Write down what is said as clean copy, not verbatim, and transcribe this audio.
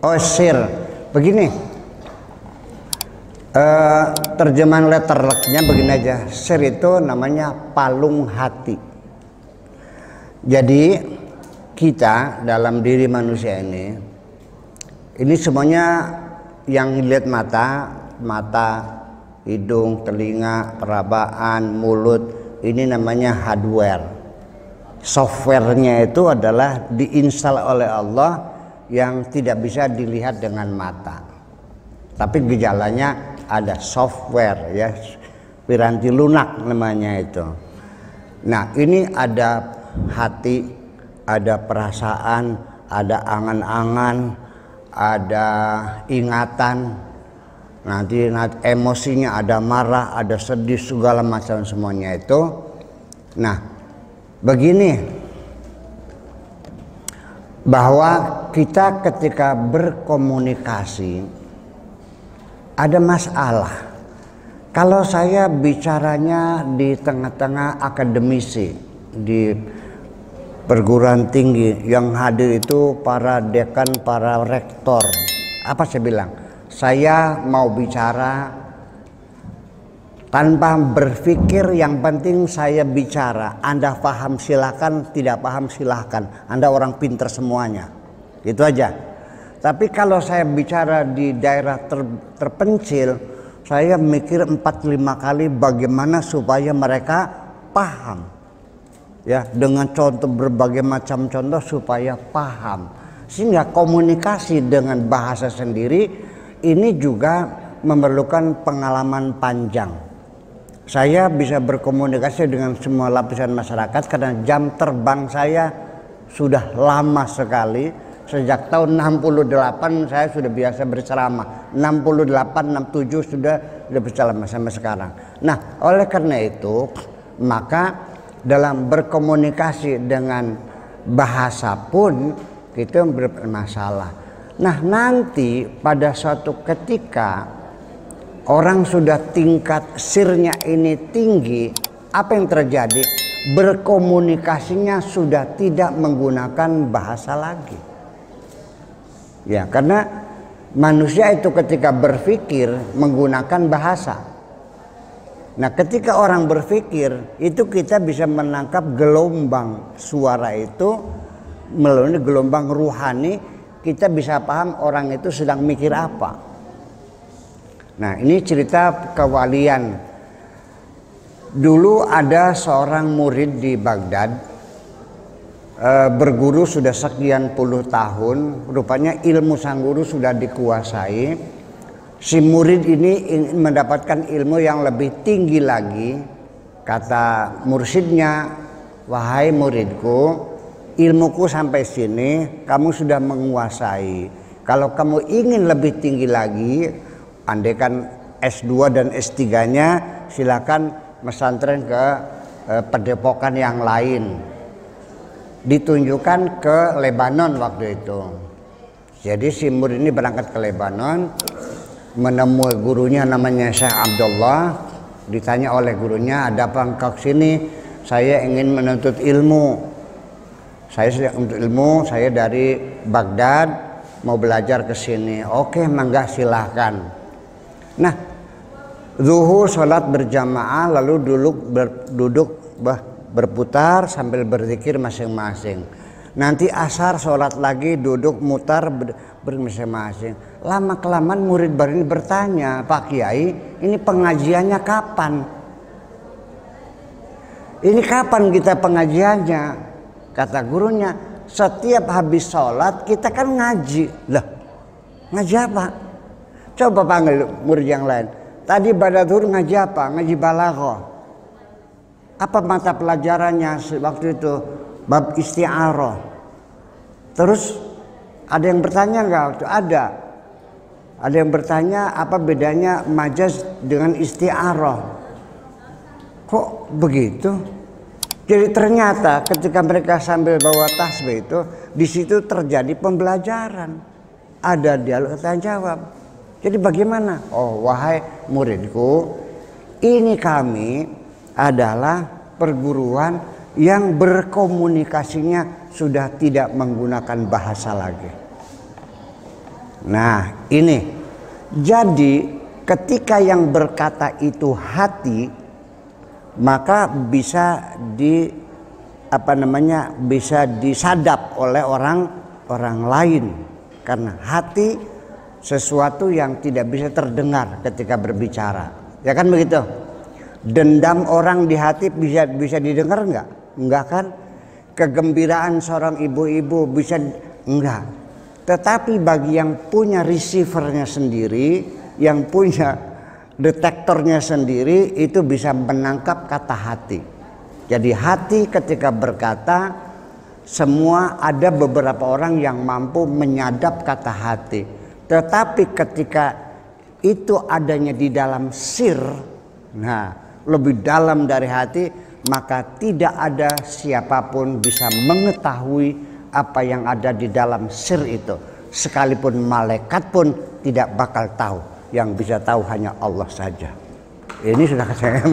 Oh, sir. Begini. Terjemahan letternya begini aja. Sir itu namanya palung hati. Jadi kita dalam diri manusia ini semuanya yang dilihat mata, hidung, telinga, perabaan, mulut, ini namanya hardware. Softwarenya itu adalah diinstal oleh Allah yang tidak bisa dilihat dengan mata. Tapi gejalanya ada software ya, piranti lunak namanya itu. Nah, ini ada hati, ada perasaan, ada angan-angan, ada ingatan, nanti emosinya ada marah, ada sedih, segala macam semuanya itu. Nah, begini, bahwa kita ketika berkomunikasi ada masalah. Kalau saya bicaranya di tengah-tengah akademisi di perguruan tinggi, yang hadir itu para dekan, para rektor, apa saya bilang? Saya mau bicara tanpa berpikir, yang penting saya bicara. Anda paham silakan, tidak paham silahkan. Anda orang pinter semuanya, itu aja. Tapi kalau saya bicara di daerah terpencil, saya mikir 4-5 kali bagaimana supaya mereka paham. Ya, dengan contoh, berbagai macam contoh supaya paham. Sehingga komunikasi dengan bahasa sendiri ini juga memerlukan pengalaman panjang. Saya bisa berkomunikasi dengan semua lapisan masyarakat karena jam terbang saya sudah lama sekali. Sejak tahun 68 saya sudah biasa berceramah. 68, 67 sudah berceramah sampai sekarang. Nah, oleh karena itu, maka dalam berkomunikasi dengan bahasa pun kita bermasalah. Nah, nanti pada suatu ketika orang sudah tingkat sirnya ini tinggi, apa yang terjadi? Berkomunikasinya sudah tidak menggunakan bahasa lagi. Ya, karena manusia itu ketika berpikir menggunakan bahasa. Nah, ketika orang berpikir itu kita bisa menangkap gelombang suara itu melalui gelombang ruhani, kita bisa paham orang itu sedang mikir apa. Nah, ini cerita kewalian. Dulu ada seorang murid di Baghdad, berguru sudah sekian puluh tahun, rupanya ilmu sang guru sudah dikuasai. Si murid ini ingin mendapatkan ilmu yang lebih tinggi lagi. Kata mursyidnya, wahai muridku, ilmuku sampai sini, kamu sudah menguasai. Kalau kamu ingin lebih tinggi lagi, andaikan S2 dan S3-nya, silakan pesantren ke padepokan yang lain. Ditunjukkan ke Lebanon waktu itu. Jadi si murid ini berangkat ke Lebanon, menemui gurunya namanya Syekh Abdullah. Ditanya oleh gurunya, ada apa engkau sini? Saya ingin menuntut ilmu. Saya sedang menuntut ilmu, saya dari Baghdad mau belajar ke sini. Oke, mangga silahkan. Nah, zuhur sholat berjamaah, lalu duduk berputar sambil berzikir masing-masing. Nanti asar sholat lagi, duduk mutar bermasing-masing. Lama kelamaan murid baru ini bertanya, Pak Kiai, ini pengajiannya kapan? Ini kapan kita pengajiannya? Kata gurunya, setiap habis sholat kita kan ngaji. Lah, ngaji apa? Coba panggil murid yang lain. Tadi pada zuhur ngaji apa? Ngaji balaghah. Apa mata pelajarannya waktu itu? Bab isti'arah. Terus ada yang bertanya enggak waktu? Ada. Ada yang bertanya apa bedanya majaz dengan isti'arah? Kok begitu? Jadi ternyata ketika mereka sambil bawa tasbih itu, di situ terjadi pembelajaran. Ada dialog tanya jawab. Jadi bagaimana? Oh, wahai muridku, ini kami adalah perguruan yang berkomunikasinya sudah tidak menggunakan bahasa lagi. Nah, ini. Jadi ketika yang berkata itu hati, maka bisa bisa disadap oleh orang lain, karena hati sesuatu yang tidak bisa terdengar ketika berbicara, ya kan begitu. Dendam orang di hati bisa didengar enggak kan? Kegembiraan seorang ibu-ibu bisa enggak. Tetapi bagi yang punya receivernya sendiri, yang punya detektornya sendiri, itu bisa menangkap kata hati. Jadi hati ketika berkata, semua ada beberapa orang yang mampu menyadap kata hati. Tetapi ketika itu adanya di dalam sir, nah lebih dalam dari hati, maka tidak ada siapapun bisa mengetahui apa yang ada di dalam sir itu. Sekalipun malaikat pun tidak bakal tahu. Yang bisa tahu hanya Allah saja. Ini sudah saya